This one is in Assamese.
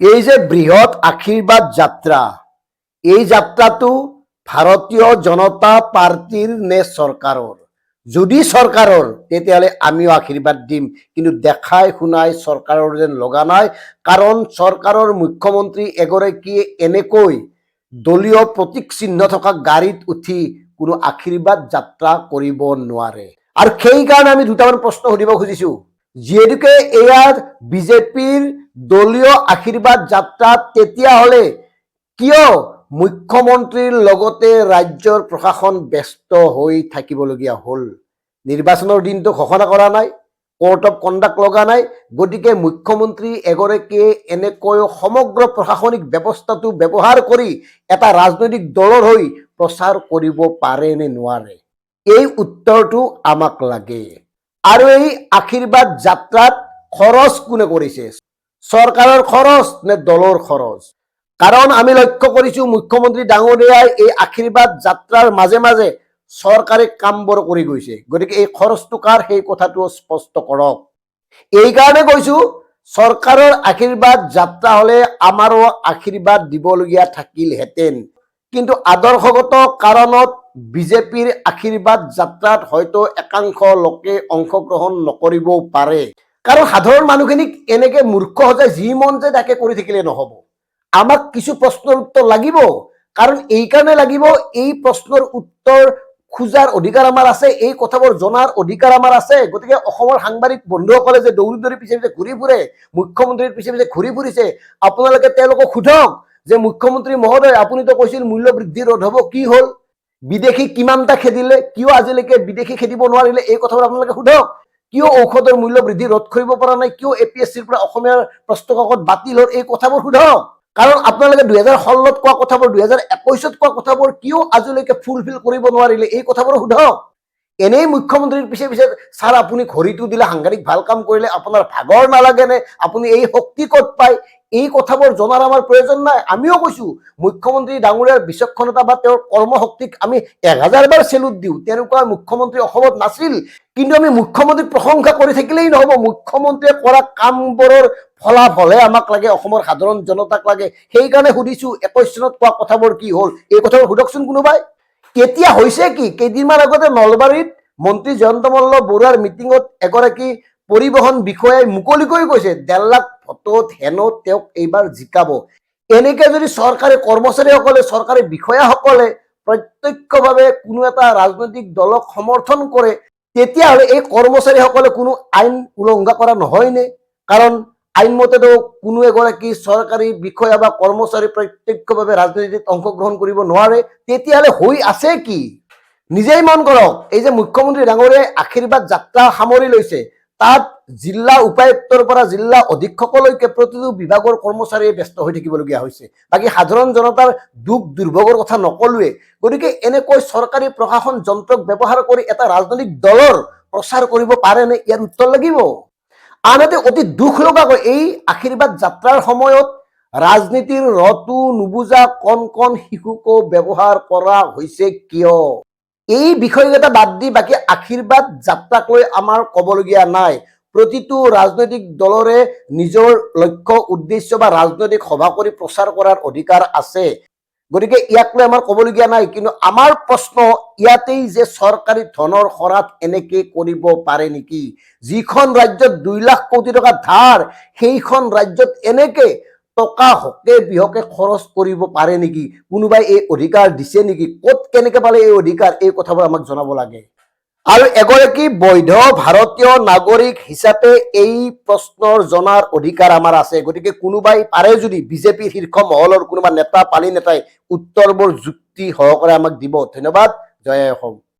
এই যে বৃহৎ আশীৰ্বাদ যাত্ৰা, এই যাত্ৰাটো ভাৰতীয় জনতা পাৰ্টিৰ নে চৰকাৰৰ? যদি চৰকাৰৰ তেতিয়াহ'লে আমিও আশীৰ্বাদ দিম, কিন্তু দেখাই শুনাই চৰকাৰৰ যেন লগা নাই। কাৰণ চৰকাৰৰ মুখ্যমন্ত্ৰী এগৰাকীয়ে এনেকৈ দলীয় প্ৰতীক চিহ্ন থকা গাড়ীত উঠি কোনো আশীৰ্বাদ যাত্ৰা কৰিব নোৱাৰে। আৰু সেইকাৰণে আমি দুটামান প্ৰশ্ন সুধিব খুজিছোঁ। যিহেতুকে এয়াৰ বিজেপিৰ দলীয় আশীৰ্বাদ যাত্ৰাত তেতিয়াহ'লে কিয় মুখ্যমন্ত্ৰীৰ লগতে ৰাজ্যৰ প্ৰশাসন ব্যস্ত হৈ থাকিবলগীয়া হ'ল? নিৰ্বাচনৰ দিনটো ঘোষণা কৰা নাই, কোৰ্ট অফ কণ্ডাক্ট লগা নাই, গতিকে মুখ্যমন্ত্ৰী এগৰাকীয়ে এনেকৈ সমগ্ৰ প্ৰশাসনিক ব্যৱস্থাটো ব্যৱহাৰ কৰি এটা ৰাজনৈতিক দলৰ হৈ প্ৰচাৰ কৰিব পাৰে নে নোৱাৰে? এই উত্তৰটো আমাক লাগে। আৰু এই আশীৰ্বাদ যাত্ৰাত খৰচ কোনে কৰিছে? চৰকাৰৰ খৰচ নে দলৰ খৰচ? কাৰণ আমি লক্ষ্য কৰিছোঁ মুখ্যমন্ত্ৰী ডাঙৰীয়াই এই আশীৰ্বাদ যাত্ৰাৰ মাজে মাজে চৰকাৰী কামবোৰ কৰি গৈছে। গতিকে এই খৰচটো কাৰ সেই কথাটো স্পষ্ট কৰক। এইকাৰণে কৈছোঁ, চৰকাৰৰ আশীৰ্বাদ যাত্ৰা হ'লে আমাৰো আশীৰ্বাদ দিবলগীয়া থাকিলহেঁতেন, কিন্তু আদৰ্শগত কাৰণত বিজেপিৰ আশীৰ্বাদ যাত্ৰাত হয়তো একাংশ লোকে অংশগ্ৰহণ নকৰিবও পাৰে। কাৰণ সাধাৰণ মানুহখিনিক এনেকে মূৰ্খ সজাই যি মন যায় তাকে কৰি থাকিলে নহ'ব। আমাক কিছু প্ৰশ্নৰ উত্তৰ লাগিব। কাৰণ এই কাৰণে লাগিব, এই প্ৰশ্নৰ উত্তৰ খোজাৰ অধিকাৰ আমাৰ আছে, এই কথাবোৰ জনাৰ অধিকাৰ আমাৰ আছে। গতিকে অসমৰ সাংবাদিক বন্ধুসকলে যে দৌৰি দৌৰি পিছে পিছে ঘূৰি ফুৰে, মুখ্যমন্ত্ৰীৰ পিছে পিছে ঘূৰি ফুৰিছে, আপোনালোকে তেওঁলোকক সোধক যে মুখ্যমন্ত্ৰী মহোদয়, আপুনিতো কৈছিল মূল্য বৃদ্ধি ৰোধ হ'ব, কি হ'ল? বিদেশী কিমানটা খেদিলে, কিয় আজিলৈকে বিদেশী খেদিব নোৱাৰিলে? এই কথাবোৰ আপোনালোকে সোধক। কিয় ঔষধৰ মূল্য বৃদ্ধি ৰোধ কৰিব পৰা নাই? কিয় APSCৰ পৰা অসমীয়াৰ প্ৰশ্ন কাকত বাতিল হ'ল? এই কথাবোৰ সোধক। কাৰণ আপোনালোকে 2016ত কোৱা কথাবোৰ, 2021ত কোৱা কথাবোৰ কিয় আজিলৈকে ফুলফিল কৰিব নোৱাৰিলে? এই কথাবোৰ সোধক। এনেই মুখ্যমন্ত্ৰীৰ পিছে পিছে ছাৰ আপুনি ঘড়ীটো দিলে, সাংঘাতিক ভাল কাম কৰিলে, আপোনাৰ ভাগৰ নালাগেনে? আপুনি এই শক্তি ক'ত পায়? এই কথাবোৰ জনাৰ আমাৰ প্ৰয়োজন নাই। আমিও কৈছোঁ মুখ্যমন্ত্ৰী ডাঙৰীয়াৰ বিচক্ষণতা বা তেওঁৰ কৰ্মশক্তিক আমি 1000 বাৰ চেলুট দিওঁ। তেনেকুৱা মুখ্যমন্ত্ৰী অসমত নাছিল। কিন্তু আমি মুখ্যমন্ত্ৰীক প্ৰশংসা কৰি থাকিলেই নহ'ব, মুখ্যমন্ত্ৰীয়ে কৰা কামবোৰৰ ফলাফলহে আমাক লাগে, অসমৰ সাধাৰণ জনতাক লাগে। সেইকাৰণে সুধিছোঁ, 21 চনত কোৱা কথাবোৰ কি হ'ল? এই কথাবোৰ সোধকচোন কোনোবাই। কেতিয়া হৈছে কি? কেইদিনমান আগতে নলবাৰীত মন্ত্ৰী জয়ন্ত মল্ল বৰুৱাৰ মিটিঙত এগৰাকী পৰিবহণ বিষয়াই মুকলিকৈ কৈছে 1.5 লাখ ভোটত হেনো তেওঁক এইবাৰ জিকাব। এনেকে যদি চৰকাৰী কৰ্মচাৰীসকলে, চৰকাৰী বিষয়াসকলে প্ৰত্যক্ষভাৱে কোনো এটা ৰাজনৈতিক দলক সমৰ্থন কৰে, তেতিয়াহ'লে এই কৰ্মচাৰীসকলে কোনো আইন উলংঘা কৰা নহয়নে? কাৰণ আইনমতেতো কোনো এগৰাকী চৰকাৰী বিষয়া বা কৰ্মচাৰী প্ৰত্যক্ষভাৱে ৰাজনীতিত অংশগ্ৰহণ কৰিব নোৱাৰে। তেতিয়াহ'লে হৈ আছে কি? নিজেই মন কৰক। এই যে মুখ্যমন্ত্ৰী ডাঙৰীয়াই আশীৰ্বাদ যাত্ৰা সামৰি লৈছে, তাত জিলা উপায়ুক্তৰ পৰা জিলা অধীক্ষকলৈকে প্ৰতিটো বিভাগৰ কৰ্মচাৰীয়ে ব্যস্ত হৈ থাকিবলগীয়া হৈছে। বাকী সাধাৰণ জনতাৰ দুখ দুৰ্ভোগৰ কথা নকলোৱে। গতিকে এনেকৈ চৰকাৰী প্ৰশাসন যন্ত্ৰক ব্যৱহাৰ কৰি এটা ৰাজনৈতিক দলৰ প্ৰচাৰ কৰিব পাৰেনে? ইয়াৰ উত্তৰ লাগিব। আনহাতে অতি দুখ লগাকৈ এই আশীৰ্বাদ যাত্ৰাৰ সময়ত ৰাজনীতিৰ ৰটো নুবুজা কণ কণ শিশুকো ব্যৱহাৰ কৰা হৈছে কিয়? এই বিষয়কেইটা বাদ দি বাকী আশীৰ্বাদ যাত্ৰাক লৈ আমাৰ ক'বলগীয়া নাই। প্ৰতিটো ৰাজনৈতিক দলৰে নিজৰ লক্ষ্য উদ্দেশ্য বা ৰাজনৈতিক সভা কৰি প্ৰচাৰ কৰাৰ অধিকাৰ আছে। গতিকে ইয়াক লৈ আমাৰ ক'বলগীয়া নাই। কিন্তু আমাৰ প্ৰশ্ন ইয়াতেই যে চৰকাৰী ধনৰ খৰাত এনেকে কৰিব পাৰে নেকি? যিখন ৰাজ্যত 2 লাখ কোটি টকা ধাৰ, সেইখন ৰাজ্যত এনেকে টকা হকে বিহকে খৰচ কৰিব পাৰে নেকি? কোনোবাই এই অধিকাৰ দিছে নেকি? ক'ত কেনেকে পালে এই অধিকাৰ? এই কথাবোৰ আমাক জনাব লাগে। আৰু এগৰাকী বৈধ ভাৰতীয় নাগৰিক হিচাপে এই প্ৰশ্নৰ জনাৰ অধিকাৰ আমাৰ আছে। গতিকে কোনোবাই পাৰে যদি, বিজেপিৰ শীৰ্ষ মহলৰ কোনোবা নেতা, পালি নেতাই উত্তৰবোৰ যুক্তি সহকাৰে আমাক দিব। ধন্যবাদ। জয় অসম।